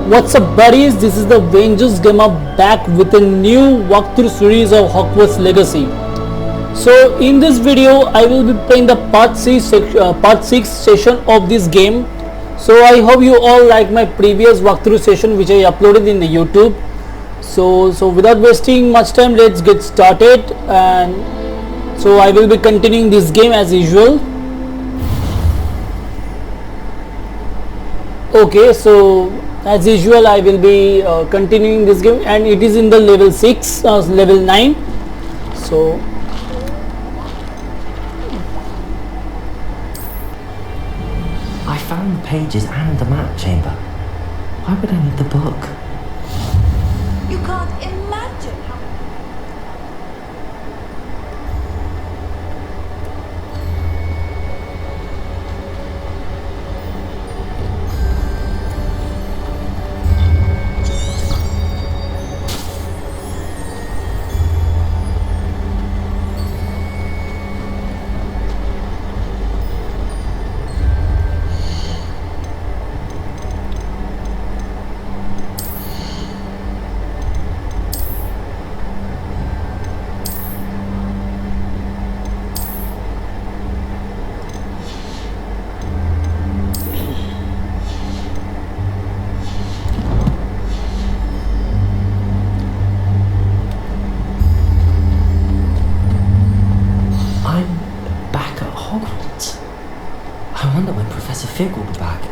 What's up buddies, this is the Avengers Gamer back with a new walkthrough series of Hogwarts Legacy. So in this video I will be playing the part 6 session of this game. So I hope you all like my previous walkthrough session which I uploaded in the YouTube. So without wasting much time, let's get started. And so I will be continuing this game as usual. Okay, so as usual I will be continuing this game, and it is in the level 6 level 9. So I found the pages and the map chamber. Why would I need the book? You can't imagine how... I wonder when Professor Fig will be back.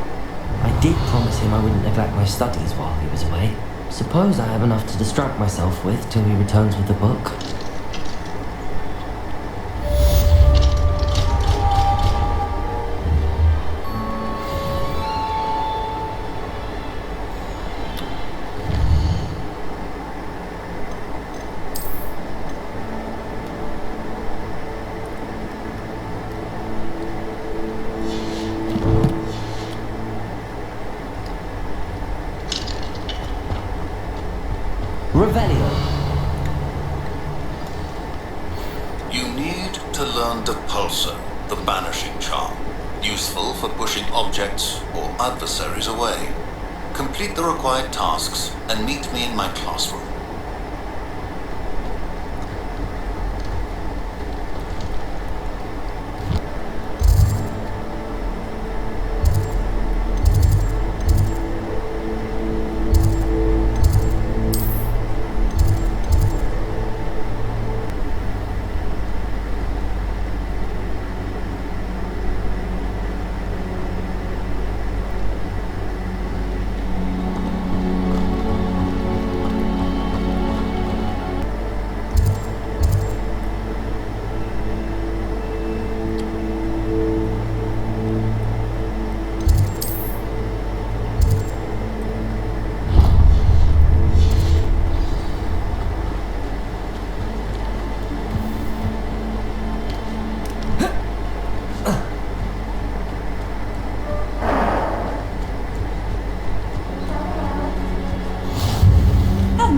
I did promise him I wouldn't neglect my studies while he was away. Suppose I have enough to distract myself with till he returns with the book. Revelio. You need to learn Depulso, the banishing charm, useful for pushing objects or adversaries away. Complete the required tasks and meet me in my classroom.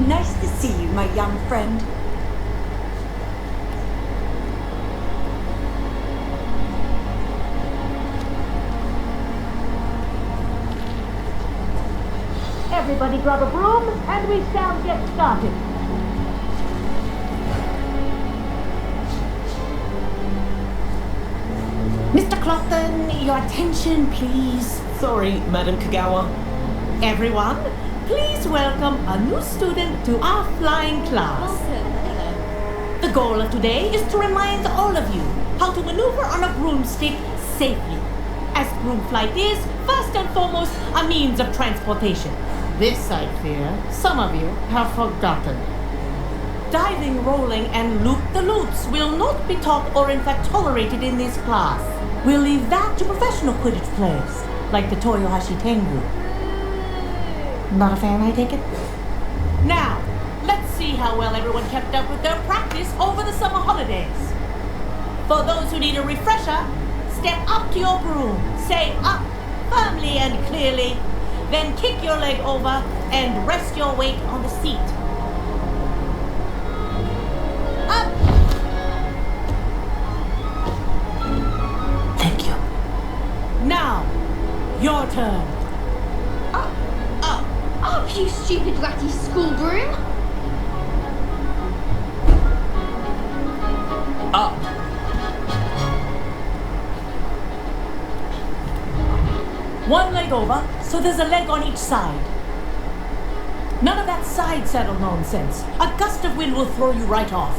Nice to see you, my young friend. Everybody grab a broom and we shall get started. Mr. Clotton, your attention please. Sorry, Madam Kagawa. Everyone, please welcome a new student to our flying class. The goal of today is to remind all of you how to maneuver on a broomstick safely, as broom flight is, first and foremost, a means of transportation. This, I fear, some of you have forgotten. Diving, rolling, and loop-the-loops will not be taught or in fact tolerated in this class. We'll leave that to professional Quidditch players, like the Toyohashi Tengu. Not a fan, I take it? Now, let's see how well everyone kept up with their practice over the summer holidays. For those who need a refresher, step up to your broom, say up firmly and clearly, then kick your leg over and rest your weight on the seat. Up! Thank you. Now, your turn. Up, up, up. you stupid ratty school broom! Up! One leg over, so there's a leg on each side. None of that side saddle nonsense. A gust of wind will throw you right off.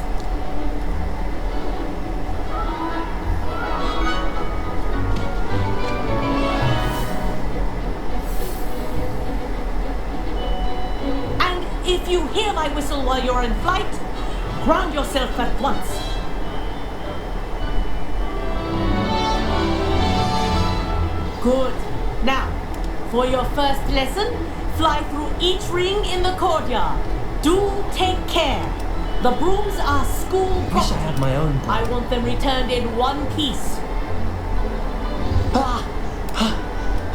And if you hear my whistle while you're in flight, ground yourself at once. Good. Now, for your first lesson, fly through each ring in the courtyard. Do take care. The brooms are school Wish I property. had my own. I want them returned in one piece.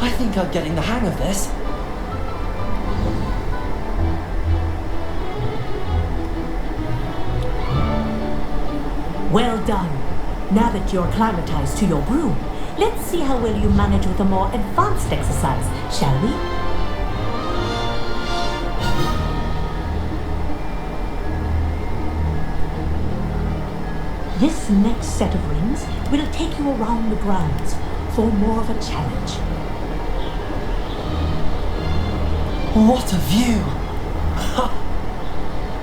I think I'm getting the hang of this. Well done. Now that you're acclimatized to your broom, let's see how well you manage with a more advanced exercise, shall we? This next set of rings will take you around the grounds for more of a challenge. What a view!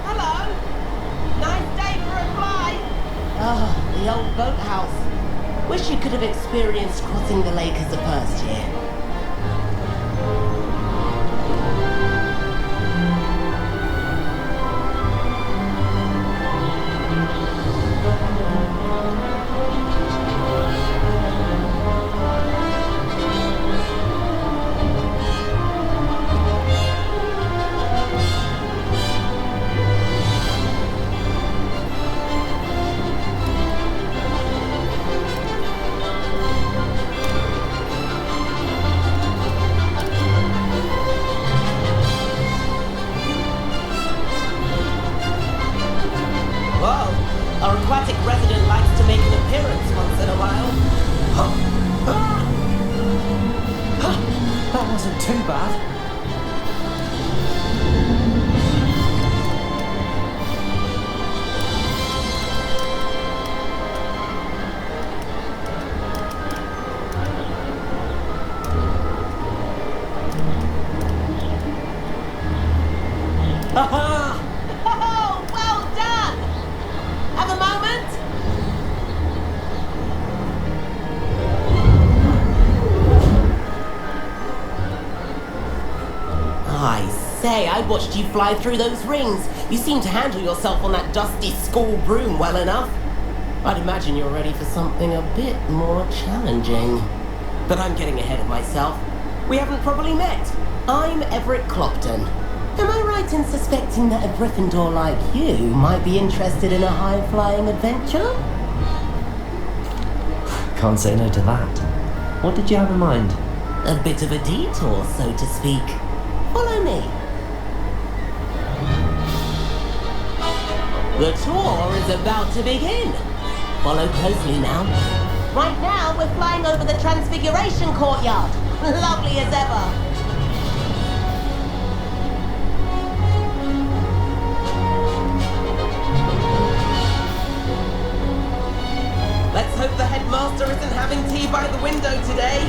Hello! Nice day for a fly! Ah, the old boathouse. Wish you could have experienced crossing the lake as a first year. Whoa! Our aquatic resident likes to make an appearance once in a while. That wasn't too bad. Oh, well done! Have a moment? I say, I watched you fly through those rings. You seem to handle yourself on that dusty school broom well enough. I'd imagine you're ready for something a bit more challenging. But I'm getting ahead of myself. We haven't properly met. I'm Everett Clopton. Am I right in suspecting that a Gryffindor like you might be interested in a high-flying adventure? Can't say no to that. What did you have in mind? A bit of a detour, so to speak. Follow me. The tour is about to begin. Follow closely now. Right now, we're flying over the Transfiguration Courtyard. Lovely as ever. Let's hope the headmaster isn't having tea by the window today.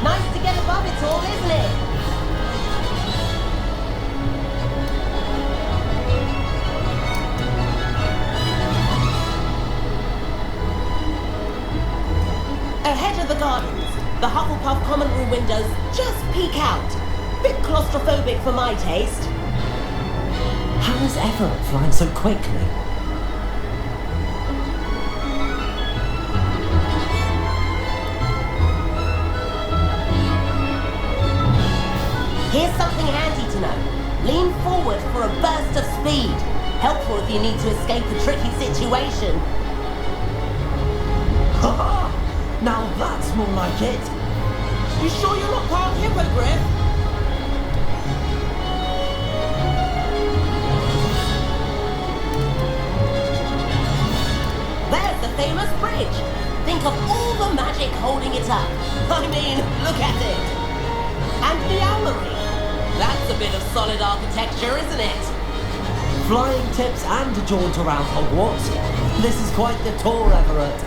Nice to get above it all, isn't it? Ahead of the gardens, the Hufflepuff common room windows just peek out. Bit claustrophobic for my taste. How is Everett flying so quickly? Here's something handy to know. Lean forward for a burst of speed. Helpful if you need to escape a tricky situation. Now that's more like it. You sure you're not part Hippogriff? up. I mean, look at it. And the owlery. That's a bit of solid architecture, isn't it? Flying tips and a jaunt around Hogwarts. This is quite the tour, Everett.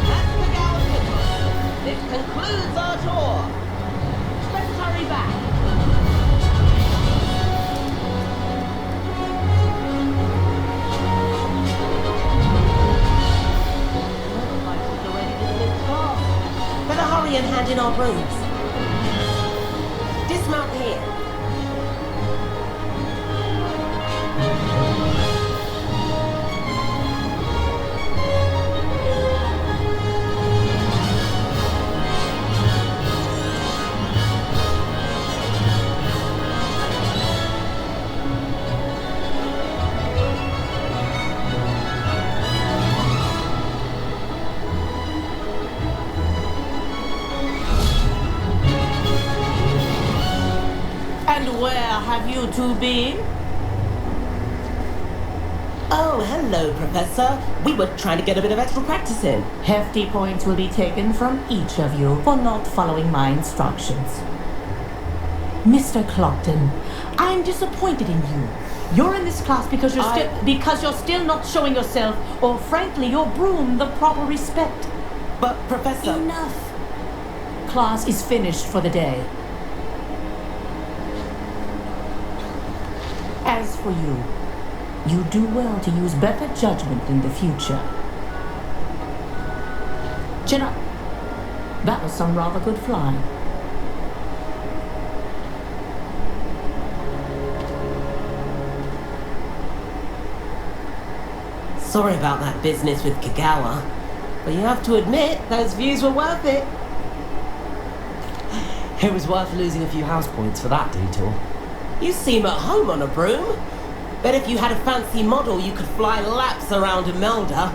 That's the Galaxy. This concludes our tour. Let's hurry back. Better hurry and hand in our brooms. Dismount here. And where have you two been? Oh, hello, Professor. We were trying to get a bit of extra practice in. Hefty points will be taken from each of you for not following my instructions. Mr. Clopton, I'm disappointed in you. You're in this class because you're still not showing yourself, or frankly, your broom the proper respect. But, Professor... Enough. Class is finished for the day. As for you, you do well to use better judgment in the future. Chin up. That was some rather good flying. Sorry about that business with Kagawa, but you have to admit, those views were worth it. It was worth losing a few house points for that detour. You seem at home on a broom. Bet if you had a fancy model, you could fly laps around Imelda.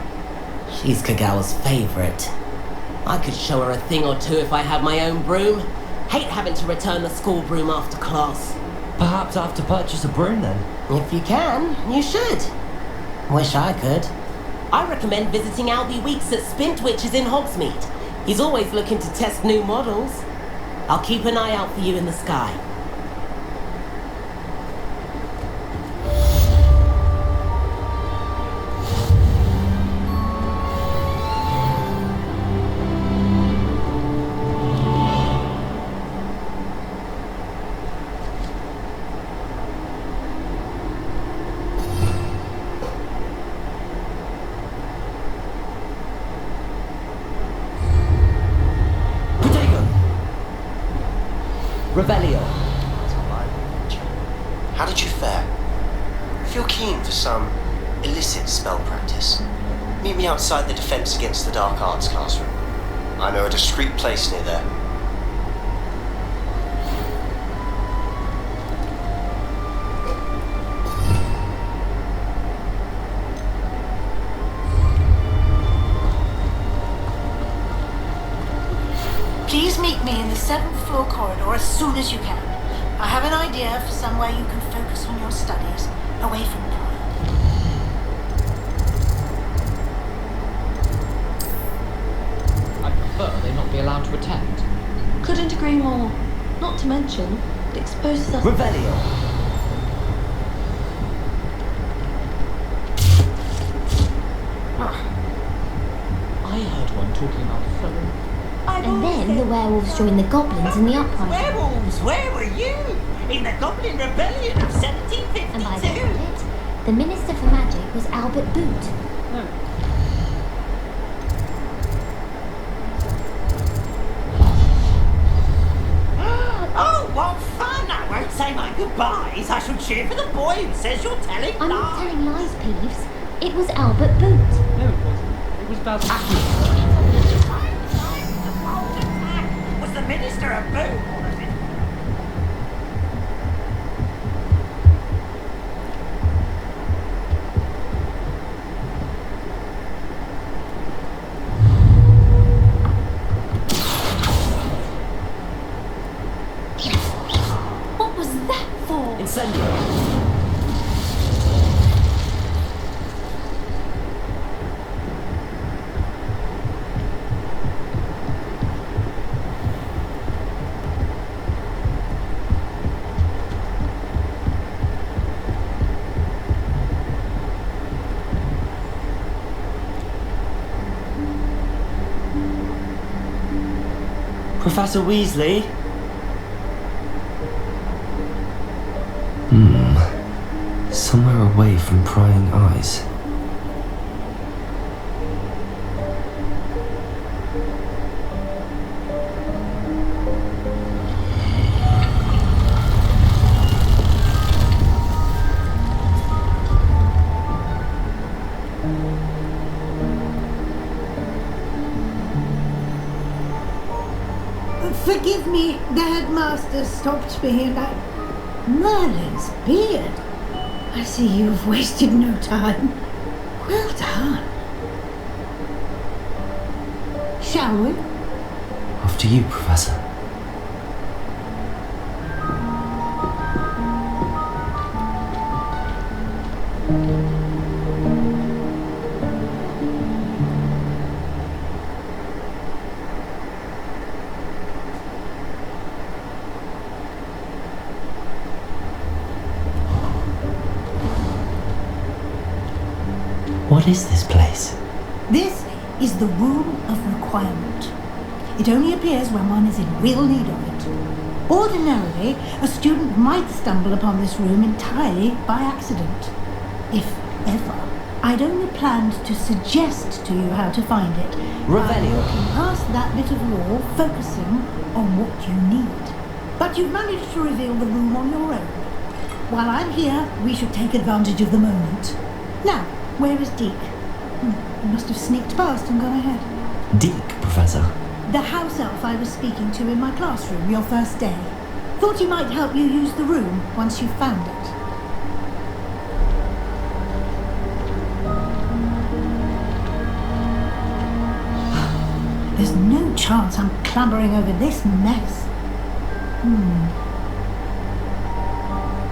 She's Kagawa's favorite. I could show her a thing or two if I had my own broom. Hate having to return the school broom after class. Perhaps I have to purchase a broom then. If you can, you should. Wish I could. I recommend visiting Albie Weeks at Spintwitches in Hogsmeade. He's always looking to test new models. I'll keep an eye out for you in the sky. Revelio. How did you fare? If you're keen for some illicit spell practice, meet me outside the Defense Against the Dark Arts classroom. I know a discreet place near there. Please meet me in the 7th floor corridor as soon as you can. I have an idea for somewhere you can focus on your studies, away from pride. I prefer they not be allowed to attend. Couldn't agree more. Not to mention, it exposes us... Revelio. I heard one talking about throwing... And then the werewolves joined the goblins in the uprising. Werewolves, where were you? In the Goblin Rebellion of 1752? And by the end of it, the Minister for Magic was Albert Boot. Oh, what fun! I won't say my goodbyes. I shall cheer for the boy who says you're telling lies. I'm not telling lies, Peeves. It was Albert Boot. No, it wasn't. It was about accuracy. Was the Minister a boot? What was that for? Incendio. Professor Weasley? Somewhere away from prying eyes. Forgive me, the headmaster stopped me and Merlin's beard. I see you've wasted no time. Well done. Shall we? After you, Professor. What is this place? This is the Room of Requirement. It only appears when one is in real need of it. Ordinarily, a student might stumble upon this room entirely by accident. If ever. I'd only planned to suggest to you how to find it. Revelio. By walking past that bit of wall, focusing on what you need. But you've managed to reveal the room on your own. While I'm here, we should take advantage of the moment. Now, where is Deke? He must have sneaked past and gone ahead. Deke, Professor? The house elf I was speaking to in my classroom your first day. Thought he might help you use the room once you found it. There's no chance I'm clambering over this mess.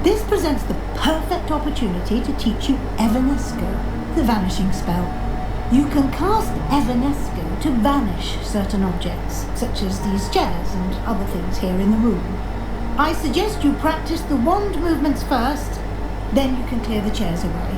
This presents the perfect opportunity to teach you Evanesco, the vanishing spell. You can cast Evanesco to vanish certain objects, such as these chairs and other things here in the room. I suggest you practice the wand movements first, then you can clear the chairs away.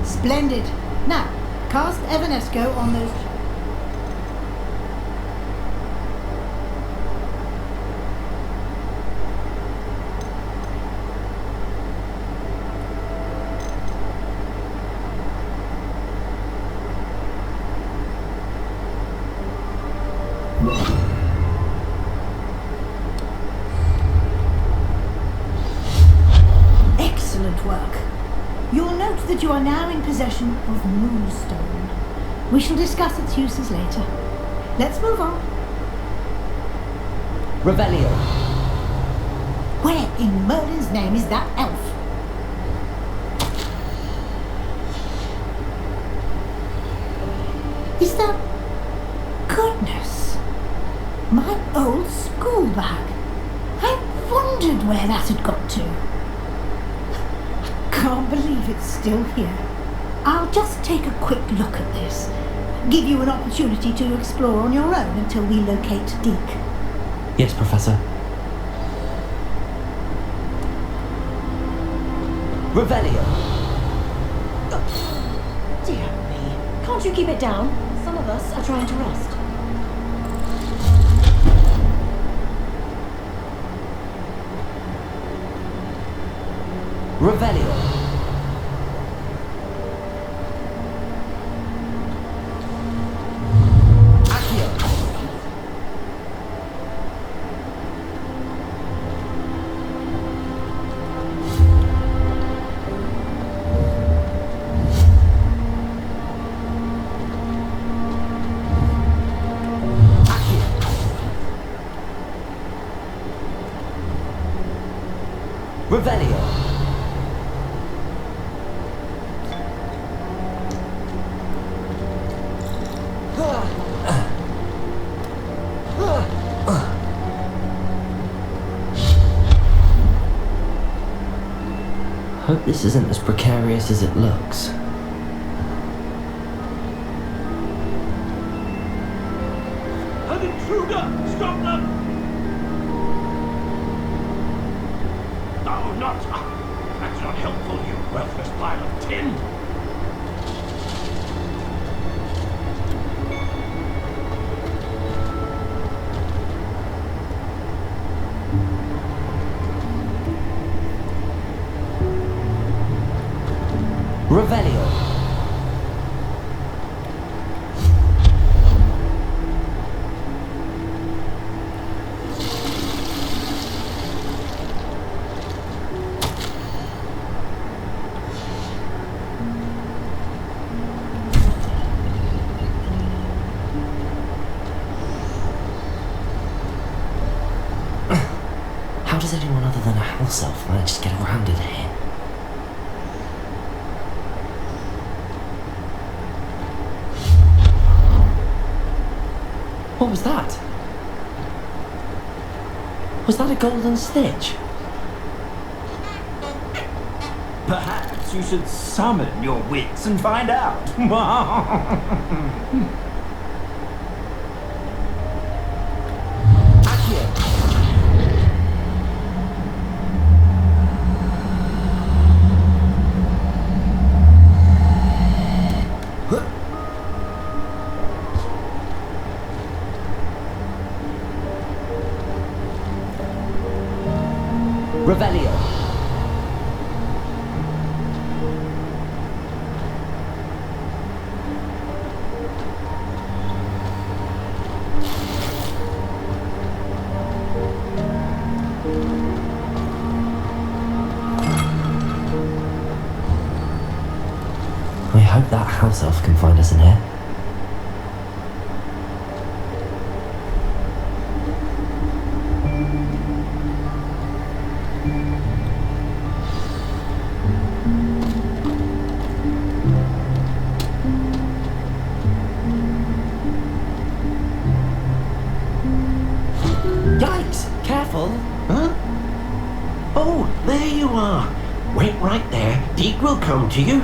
Splendid. Now, cast Evanesco on those... Excellent work. You'll note that you are now in possession of Moonstone. We shall discuss its uses later. Let's move on. Revelio. Where in Merlin's name is that elf? Is that... Goodness! My old school bag. I wondered where that had got to. Can't believe it's still here. I'll just take a quick look at this. Give you an opportunity to explore on your own until we locate Deke. Yes, Professor. Revelio. Dear me. Can't you keep it down? Some of us are trying to rest. Revelio. Revelio. Hope this isn't as precarious as it looks. him! Revelio. How does anyone other than a house elf manage to get around in here? What was that? Was that a golden snitch? Perhaps you should summon your wits and find out. Revelio. I hope that house elf can find us in here. Yikes! Careful! Huh? Oh, there you are. Wait right there. Deke will come to you.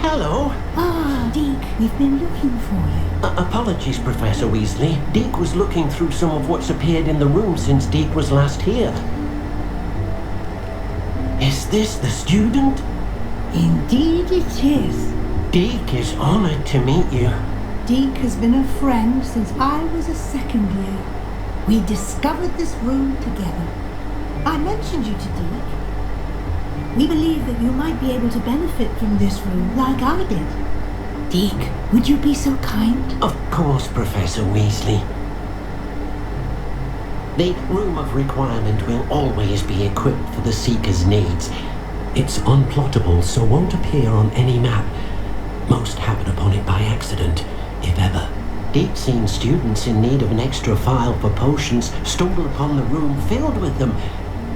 Hello. Ah, Deke, we've been looking for you. Apologies, Professor Weasley. Deke was looking through some of what's appeared in the room since Deke was last here. Is this the student? Indeed it is. Deke is honored to meet you. Deke has been a friend since I was a second year. We discovered this room together. I mentioned you to Deke. We believe that you might be able to benefit from this room like I did. Deke, would you be so kind? Of course, Professor Weasley. The Room of Requirement will always be equipped for the Seeker's needs. It's unplottable, so won't appear on any map. Most happen upon it by accident, if ever. Deep-seen students in need of an extra file for potions stumble upon the room filled with them.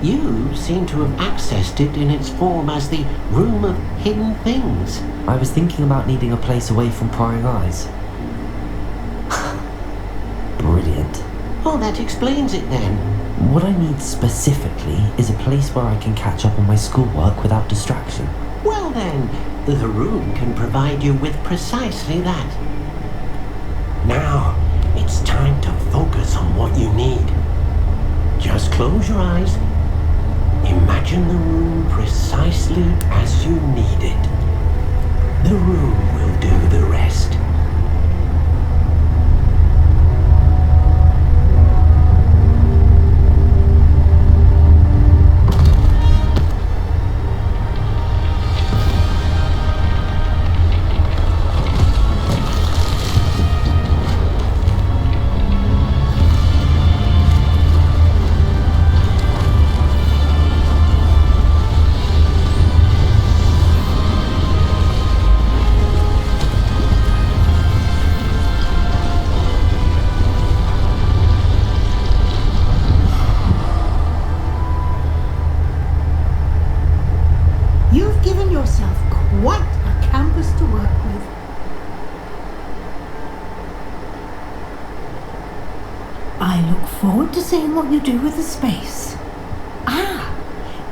You seem to have accessed it in its form as the Room of Hidden Things. I was thinking about needing a place away from prying eyes. Brilliant. Oh, that explains it then. What I need specifically is a place where I can catch up on my schoolwork without distraction. Well then, the room can provide you with precisely that. Now, it's time to focus on what you need. Just close your eyes. Imagine the room precisely as you need it. The room will do the rest. I look forward to seeing what you do with the space. Ah,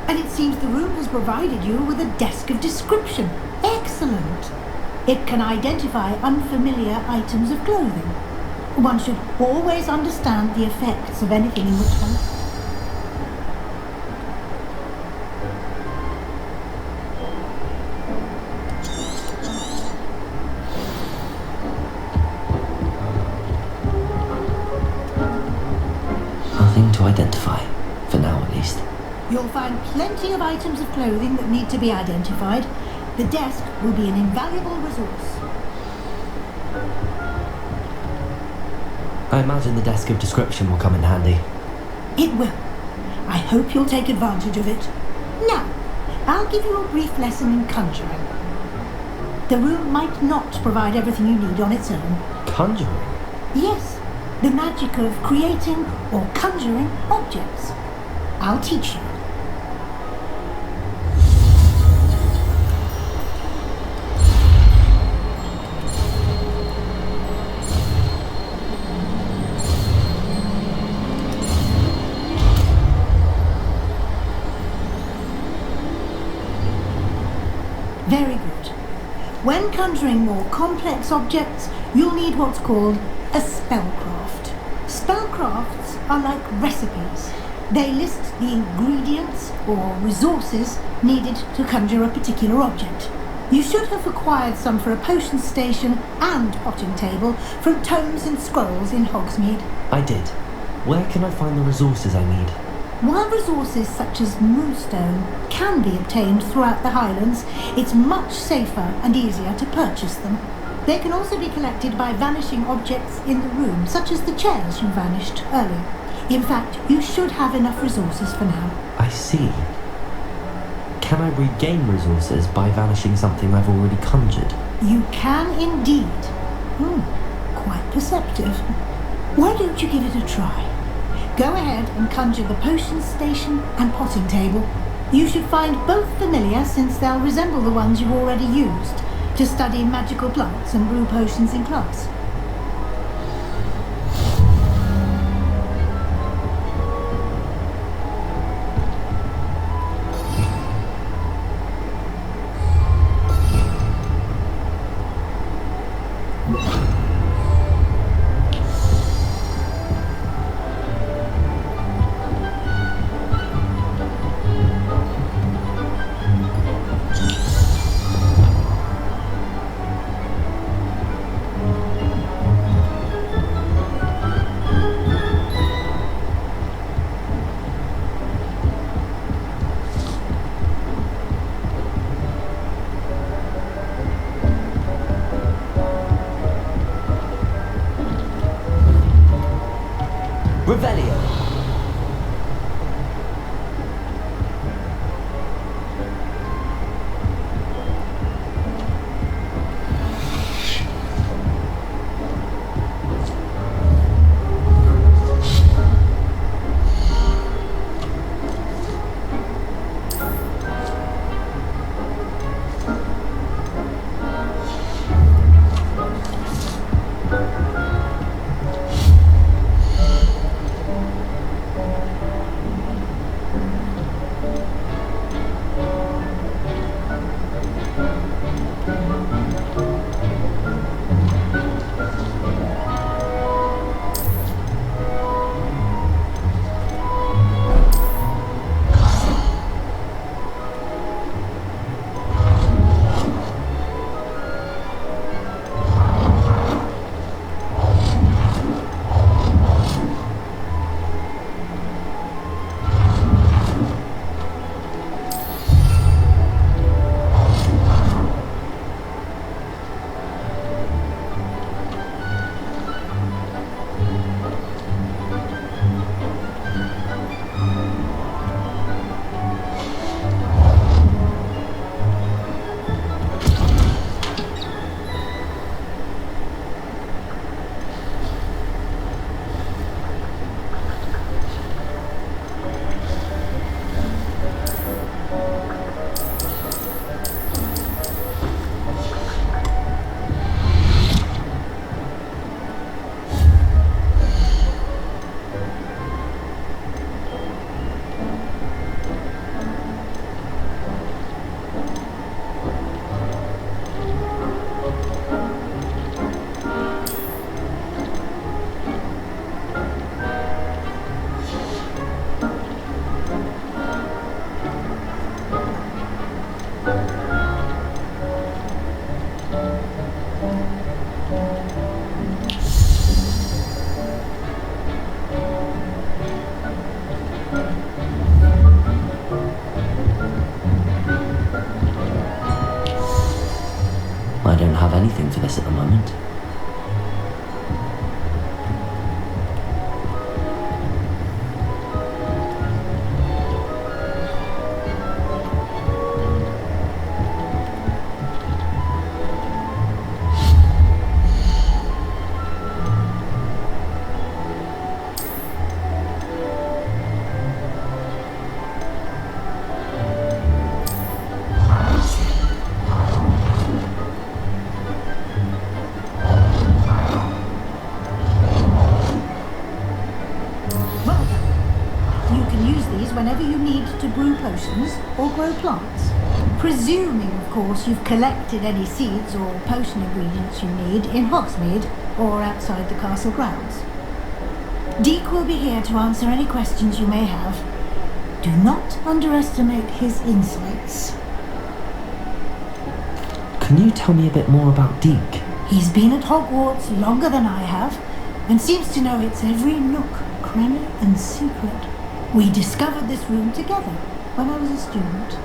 and it seems the room has provided you with a desk of description. Excellent. It can identify unfamiliar items of clothing. One should always understand the effects of anything in which one... You'll find plenty of items of clothing that need to be identified. The desk will be an invaluable resource. I imagine the desk of description will come in handy. It will. I hope you'll take advantage of it. Now, I'll give you a brief lesson in conjuring. The room might not provide everything you need on its own. Conjuring? Yes, the magic of creating or conjuring objects. I'll teach you. Very good. When conjuring more complex objects, you'll need what's called a spellcraft. Spellcrafts are like recipes. They list the ingredients or resources needed to conjure a particular object. You should have acquired some for a potion station and potting table from tomes and scrolls in Hogsmeade. I did. Where can I find the resources I need? While resources such as moonstone can be obtained throughout the Highlands, it's much safer and easier to purchase them. They can also be collected by vanishing objects in the room, such as the chairs you vanished earlier. In fact, you should have enough resources for now. I see. Can I regain resources by vanishing something I've already conjured? You can indeed. Quite perceptive. Why don't you give it a try? Go ahead and conjure the potion station and potting table. You should find both familiar, since they'll resemble the ones you've already used to study magical plants and brew potions in class. I don't have anything for this at the moment. Whenever you need to brew potions or grow plants. Presuming, of course, you've collected any seeds or potion ingredients you need in Hogsmeade or outside the castle grounds. Deek will be here to answer any questions you may have. Do not underestimate his insights. Can you tell me a bit more about Deek? He's been at Hogwarts longer than I have and seems to know its every nook, cranny and secret. We discovered this room together when I was a student.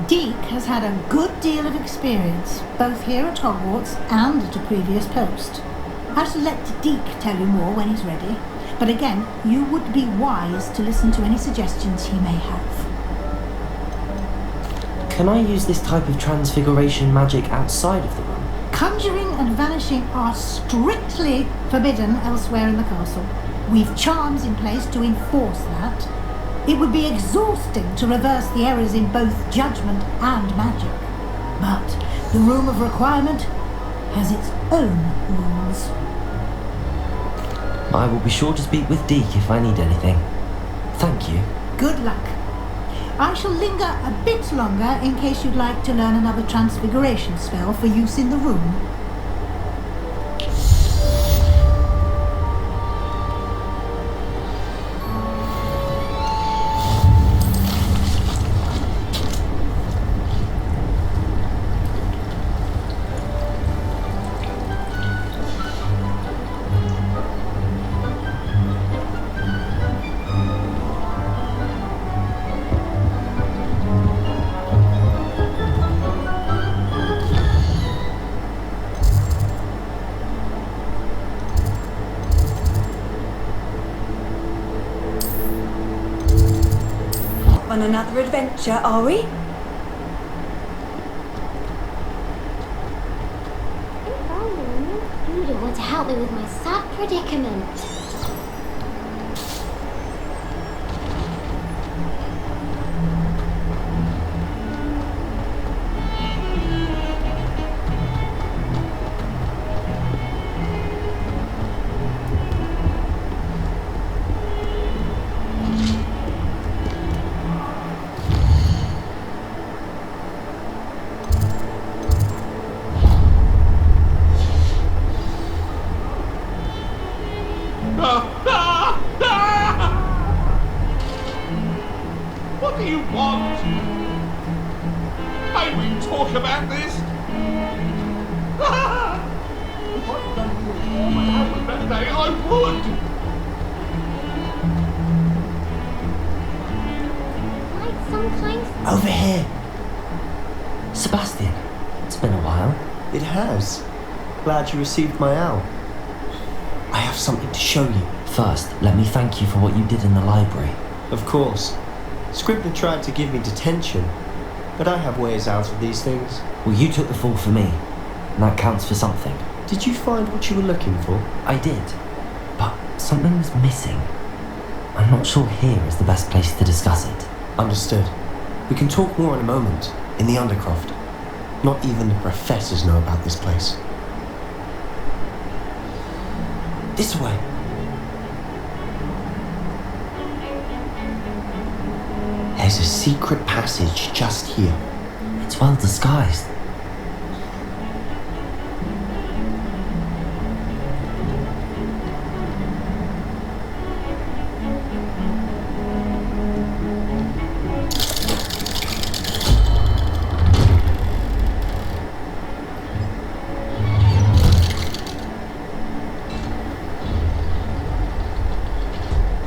Deek has had a good deal of experience, both here at Hogwarts and at a previous post. I shall let Deek tell you more when he's ready, but again, you would be wise to listen to any suggestions he may have. Can I use this type of transfiguration magic outside of the room? Conjuring and vanishing are strictly forbidden elsewhere in the castle. We've charms in place to enforce that. It would be exhausting to reverse the errors in both judgment and magic. But the Room of Requirement has its own rules. I will be sure to speak with Deek if I need anything. Thank you. Good luck. I shall linger a bit longer in case you'd like to learn another transfiguration spell for use in the room. On another adventure, are we? If only a new student were to help me with my sad predicament. What do you want? May we talk about this? If I'd done you a warm hour that day, I would! Like sometimes... Over here. Sebastian, it's been a while. It has. Glad you received my owl. I have something to show you. First, let me thank you for what you did in the library. Of course. Scribner tried to give me detention, but I have ways out of these things. Well, you took the fall for me, and that counts for something. Did you find what you were looking for? I did, but something was missing. I'm not sure here is the best place to discuss it. Understood. We can talk more in a moment, in the Undercroft. Not even the professors know about this place. This way. There's a secret passage just here. It's well disguised.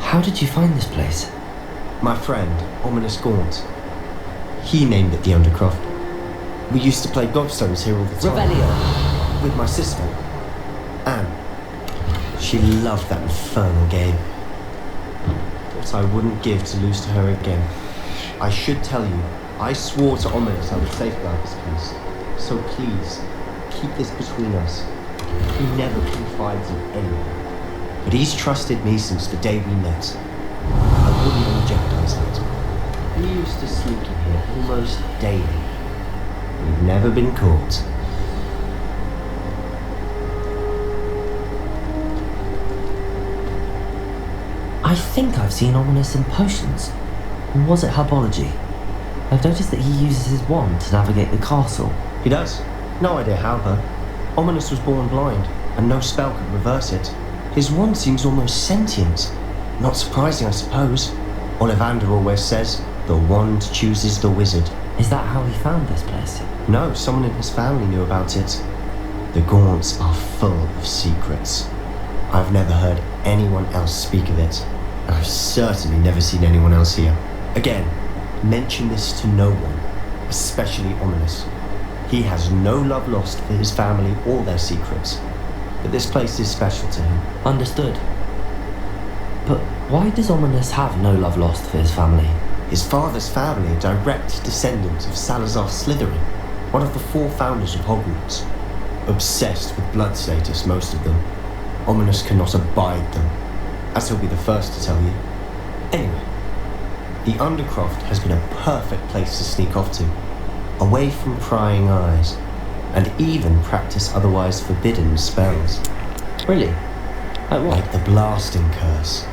How did you find this place? My friend, Ominous Gaunt. He named it the Undercroft. We used to play gobstones here all the time. Revelio. with my sister, Anne. She loved that infernal game. What I wouldn't give to lose to her again. I should tell you, I swore to Ominous I would safeguard this case. So please, keep this between us. He never confides in anyone. But he's trusted me since the day we met. I wouldn't want to jeopardize that. We used to sneak in here almost daily. We've never been caught. I think I've seen Ominous in potions. Or was it herbology? I've noticed that he uses his wand to navigate the castle. He does. No idea how, though. Ominous was born blind, and no spell could reverse it. His wand seems almost sentient. Not surprising, I suppose. Ollivander always says, the wand chooses the wizard. Is that how he found this place? No, someone in his family knew about it. The Gaunts are full of secrets. I've never heard anyone else speak of it, and I've certainly never seen anyone else here. Again, mention this to no one, especially Ominous. He has no love lost for his family or their secrets, but this place is special to him. Understood. But why does Ominous have no love lost for his family? His father's family are direct descendants of Salazar Slytherin, one of the 4 founders of Hogwarts. Obsessed with blood status, most of them. Ominous cannot abide them, as he'll be the first to tell you. Anyway, the Undercroft has been a perfect place to sneak off to, away from prying eyes, and even practice otherwise forbidden spells. Really? Like what? Like the blasting curse.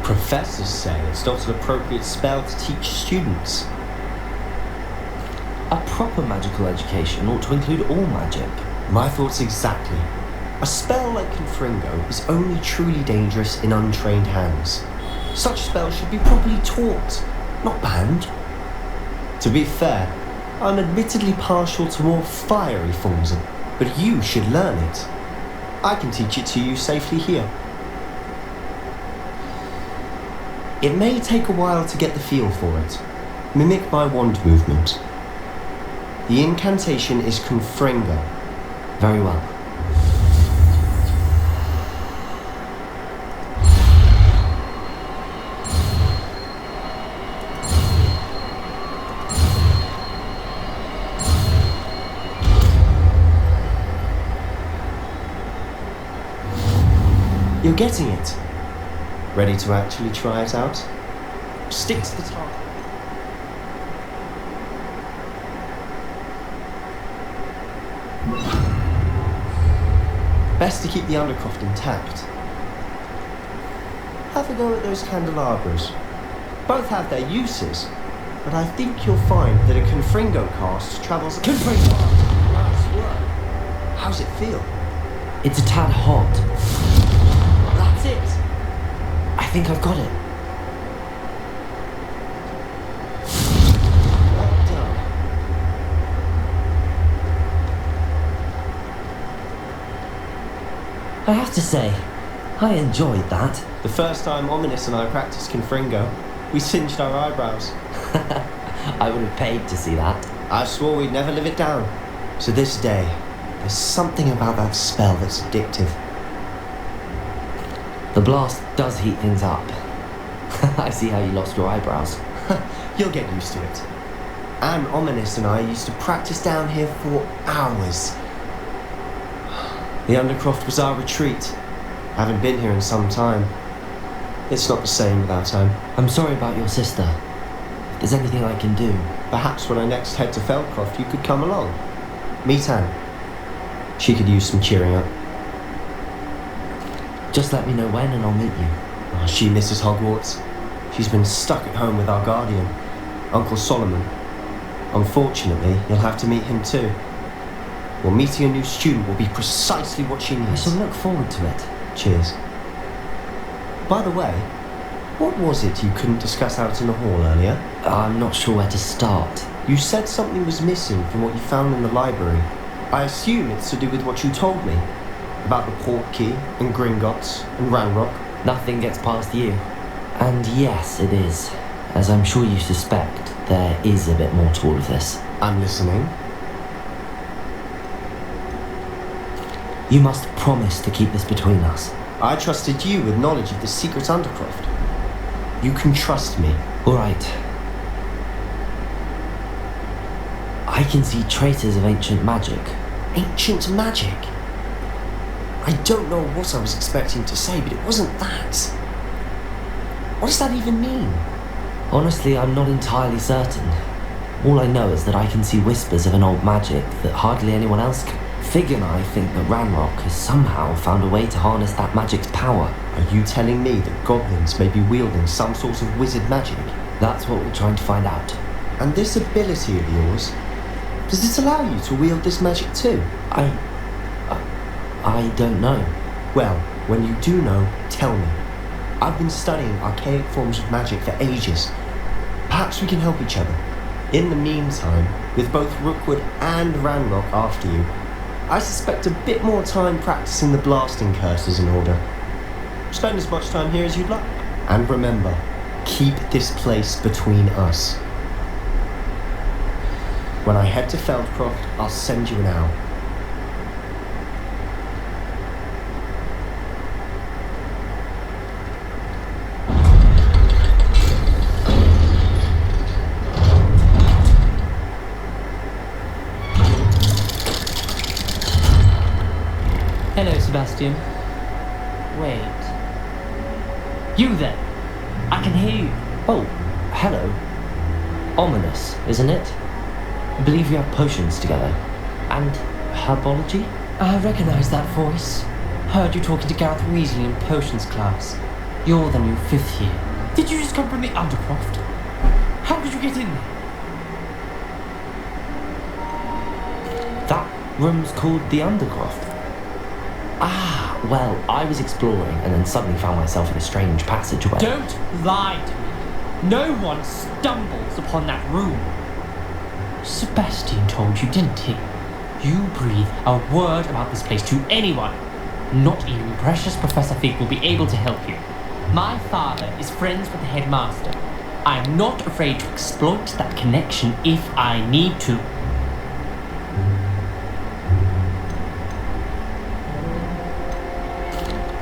Professors say it's not an appropriate spell to teach students. A proper magical education ought to include all magic. My thoughts exactly. A spell like Confringo is only truly dangerous in untrained hands. Such spells should be properly taught, not banned. To be fair, I'm admittedly partial to more fiery forms of, but you should learn it. I can teach it to you safely here. It may take a while to get the feel for it. Mimic my wand movement. The incantation is Confringo. Very well. You're getting it. Ready to actually try it out? Stick to the target. Best to keep the Undercroft intact. Have a go at those candelabras. Both have their uses, but I think you'll find that a Confringo cast travels... Confringo! Nice work. How's it feel? It's a tad hot. That's it. I think I've got it. Well done. I have to say, I enjoyed that. The first time Ominous and I practiced Confringo, we singed our eyebrows. I would have paid to see that. I swore we'd never live it down. To this day, there's something about that spell that's addictive. The blast does heat things up. I see how you lost your eyebrows. You'll get used to it. Anne, Ominous and I used to practice down here for hours. The Undercroft was our retreat. I haven't been here in some time. It's not the same without Anne. I'm sorry about your sister. If there's anything I can do... Perhaps when I next head to Feldcroft, you could come along. Meet Anne. She could use some cheering up. Just let me know when and I'll meet you. Oh, she misses Hogwarts. She's been stuck at home with our guardian, Uncle Solomon. Unfortunately, you'll have to meet him too. Well, meeting a new student will be precisely what she needs. I shall look forward to it. Cheers. By the way, what was it you couldn't discuss out in the hall earlier? I'm not sure where to start. You said something was missing from what you found in the library. I assume it's to do with what you told me. About the Portkey and Gringotts and Ranrock. Nothing gets past you. And yes, it is. As I'm sure you suspect, there is a bit more to all of this. I'm listening. You must promise to keep this between us. I trusted you with knowledge of the secret Undercroft. You can trust me. All right. I can see traces of ancient magic. Ancient magic? I don't know what I was expecting to say, but it wasn't that. What does that even mean? Honestly, I'm not entirely certain. All I know is that I can see whispers of an old magic that hardly anyone else can. Fig and I think that Ranrock has somehow found a way to harness that magic's power. Are you telling me that goblins may be wielding some sort of wizard magic? That's what we're trying to find out. And this ability of yours, does it allow you to wield this magic too? I don't know. Well, when you do know, tell me. I've been studying archaic forms of magic for ages. Perhaps we can help each other. In the meantime, with both Rookwood and Ranrock after you, I suspect a bit more time practicing the blasting curse is in order. Spend as much time here as you'd like. And remember, keep this place between us. When I head to Feldcroft, I'll send you an owl. Hello, Sebastian. Wait. You there? I can hear you. Oh, hello. Ominous, isn't it? I believe you have potions together. And herbology? I recognize that voice. Heard you talking to Gareth Weasley in potions class. You're the new 5th year. Did you just come from the Undercroft? How did you get in there? That room's called the Undercroft. Ah, well, I was exploring and then suddenly found myself in a strange passageway. Don't lie to me. No one stumbles upon that room. Sebastian told you, didn't he? You breathe a word about this place to anyone. Not even precious Professor Fig will be able to help you. My father is friends with the headmaster. I am not afraid to exploit that connection if I need to.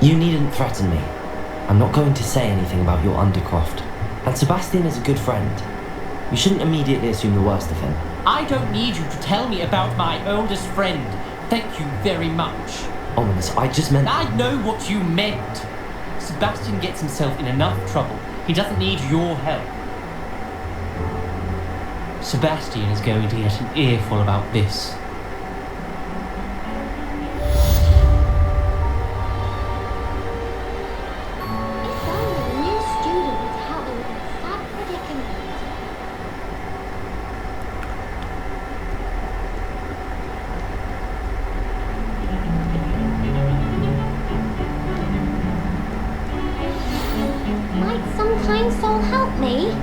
You needn't threaten me. I'm not going to say anything about your Undercroft. And Sebastian is a good friend. You shouldn't immediately assume the worst of him. I don't need you to tell me about my oldest friend. Thank you very much. Ominous, I just meant... I know what you meant. Sebastian gets himself in enough trouble. He doesn't need your help. Sebastian is going to get an earful about this. Kind soul help me?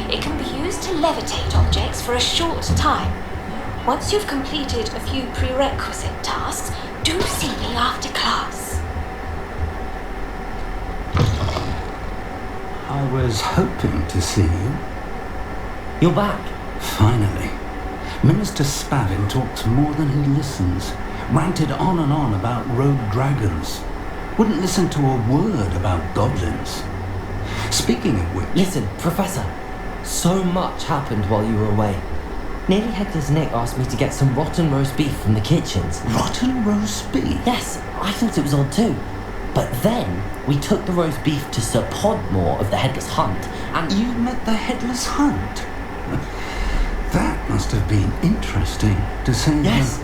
It can be used to levitate objects for a short time. Once you've completed a few prerequisite tasks, do see me after class. I was hoping to see you. You're back. Finally. Minister Spavin talks more than he listens. Ranted on and on about rogue dragons. Wouldn't listen to a word about goblins. Speaking of which... Listen, Professor. So much happened while you were away. Nearly Headless Nick asked me to get some rotten roast beef from the kitchens. Rotten roast beef? Yes, I thought it was odd too. But then, we took the roast beef to Sir Podmore of the Headless Hunt, and... You met the Headless Hunt? That must have been interesting, to say Yes,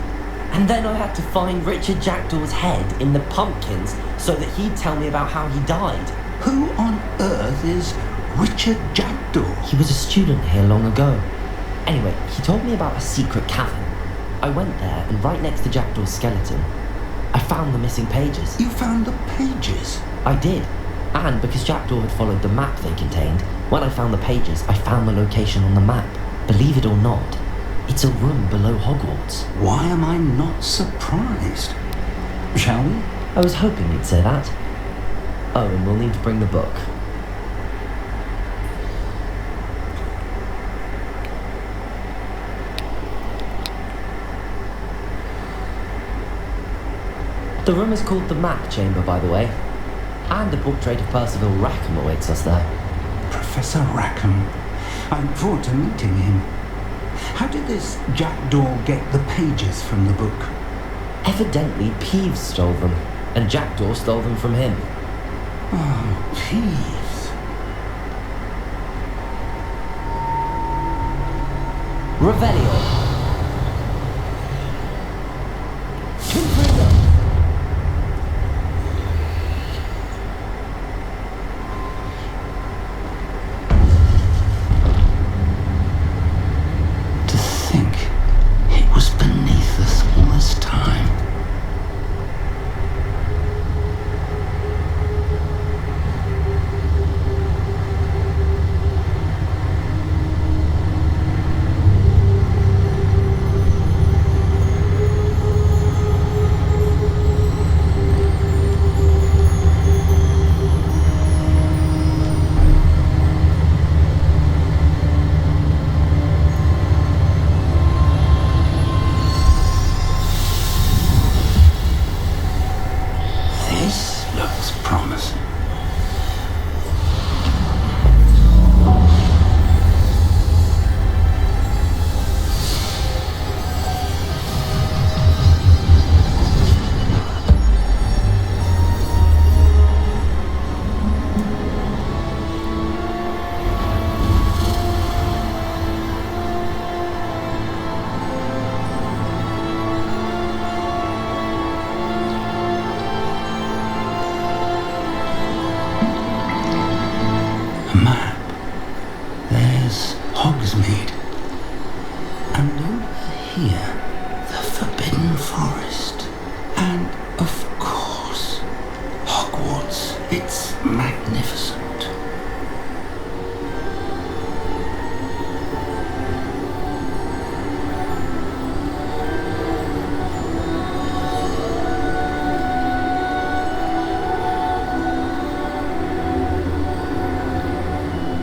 And then I had to find Richard Jackdaw's head in the pumpkins so that he'd tell me about how he died. Who on earth is Richard Jackdaw? He was a student here long ago. Anyway, he told me about a secret cavern. I went there, and right next to Jackdaw's skeleton, I found the missing pages. You found the pages? I did. And because Jackdaw had followed the map they contained, when I found the pages, I found the location on the map. Believe it or not, it's a room below Hogwarts. Why am I not surprised? Shall we? I was hoping you'd say that. Oh, and we'll need to bring the book. The room is called the Map Chamber, by the way. And a portrait of Percival Rackham awaits us there. Professor Rackham. I look forward to meeting him. How did this Jackdaw get the pages from the book? Evidently, Peeves stole them, and Jackdaw stole them from him. Oh, Peeves. Revelio.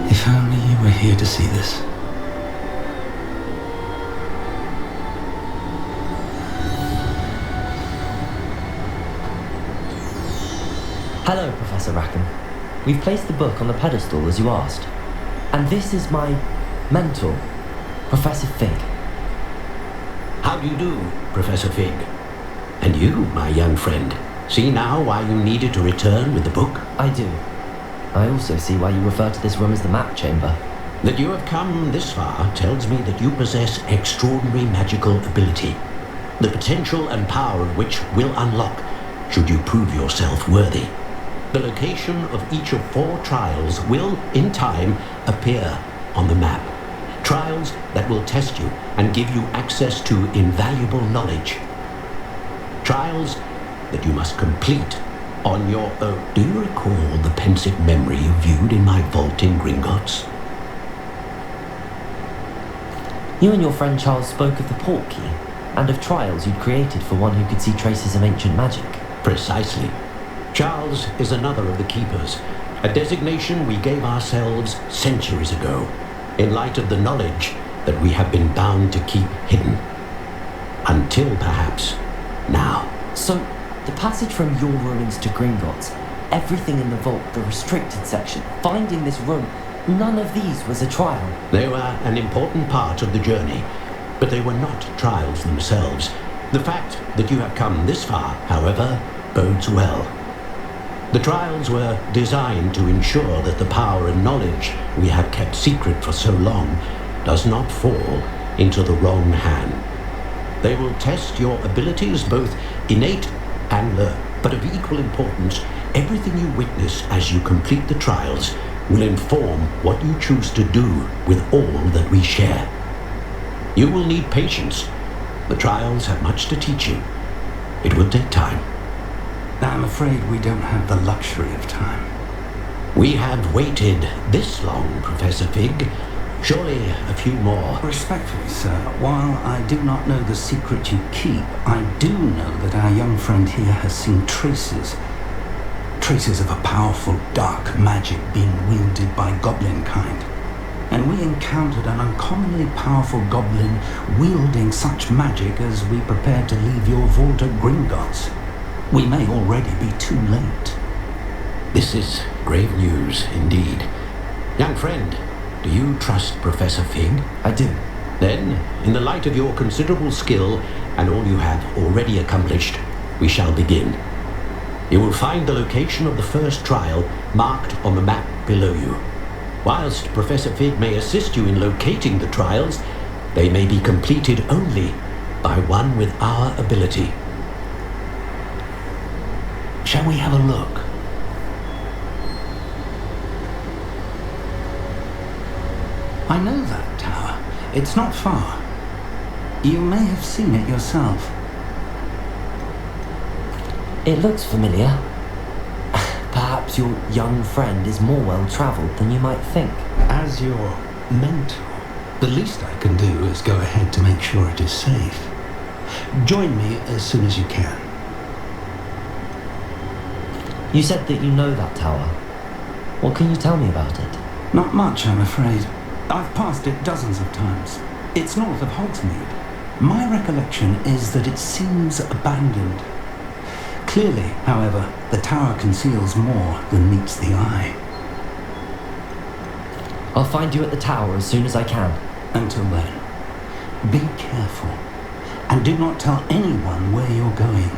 If only you were here to see this. Hello, Professor Rackham. We've placed the book on the pedestal as you asked. And this is my mentor, Professor Fig. How do you do, Professor Fig? And you, my young friend, see now why you needed to return with the book? I do. I also see why you refer to this room as the Map Chamber. That you have come this far tells me that you possess extraordinary magical ability, the potential and power of which will unlock should you prove yourself worthy. The location of each of 4 trials will, in time, appear on the map. Trials that will test you and give you access to invaluable knowledge. Trials that you must complete on your own. Do you recall the pensive memory you viewed in my vault in Gringotts? You and your friend Charles spoke of the Portkey, and of trials you'd created for one who could see traces of ancient magic. Precisely. Charles is another of the Keepers, a designation we gave ourselves centuries ago, in light of the knowledge that we have been bound to keep hidden. Until perhaps now. So, the passage from your ruins to Gringotts, everything in the vault, the restricted section, finding this room, none of these was a trial. They were an important part of the journey, but they were not trials themselves. The fact that you have come this far, however, bodes well. The trials were designed to ensure that the power and knowledge we have kept secret for so long does not fall into the wrong hand. They will test your abilities, both innate and learned. But of equal importance, everything you witness as you complete the trials will inform what you choose to do with all that we share. You will need patience. The trials have much to teach you. It will take time. I'm afraid we don't have the luxury of time. We have waited this long, Professor Fig. Surely a few more. Respectfully, sir, while I do not know the secret you keep, I do know that our young friend here has seen traces of a powerful dark magic being wielded by goblin kind. And we encountered an uncommonly powerful goblin wielding such magic as we prepared to leave your vault at Gringotts. We may already be too late. This is grave news indeed. Young friend, do you trust Professor Fig? I do. Then, in the light of your considerable skill and all you have already accomplished, we shall begin. You will find the location of the first trial marked on the map below you. Whilst Professor Fig may assist you in locating the trials, they may be completed only by one with our ability. Shall we have a look? I know that tower. It's not far. You may have seen it yourself. It looks familiar. Perhaps your young friend is more well-travelled than you might think. As your mentor, the least I can do is go ahead to make sure it is safe. Join me as soon as you can. You said that you know that tower. What can you tell me about it? Not much, I'm afraid. I've passed it dozens of times. It's north of Hogsmeade. My recollection is that it seems abandoned. Clearly, however, the tower conceals more than meets the eye. I'll find you at the tower as soon as I can. Until then, be careful, and do not tell anyone where you're going.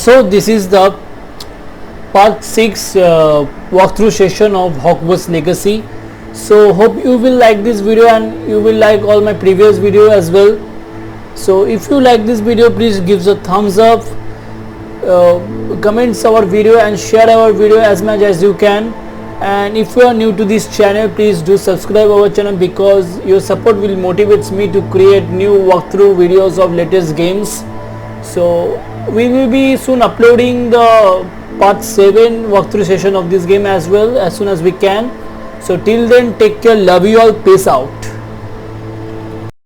So this is the part 6 walkthrough session of Hogwarts Legacy. So hope you will like this video and you will like all my previous video as well. So if you like this video, please give a thumbs up, comments our video and share our video as much as you can. And if you are new to this channel, please do subscribe our channel, because your support will motivate me to create new walkthrough videos of latest games. So we will be soon uploading the part 7 walkthrough session of this game as well, as soon as we can. So till then, take care, love you all, peace out.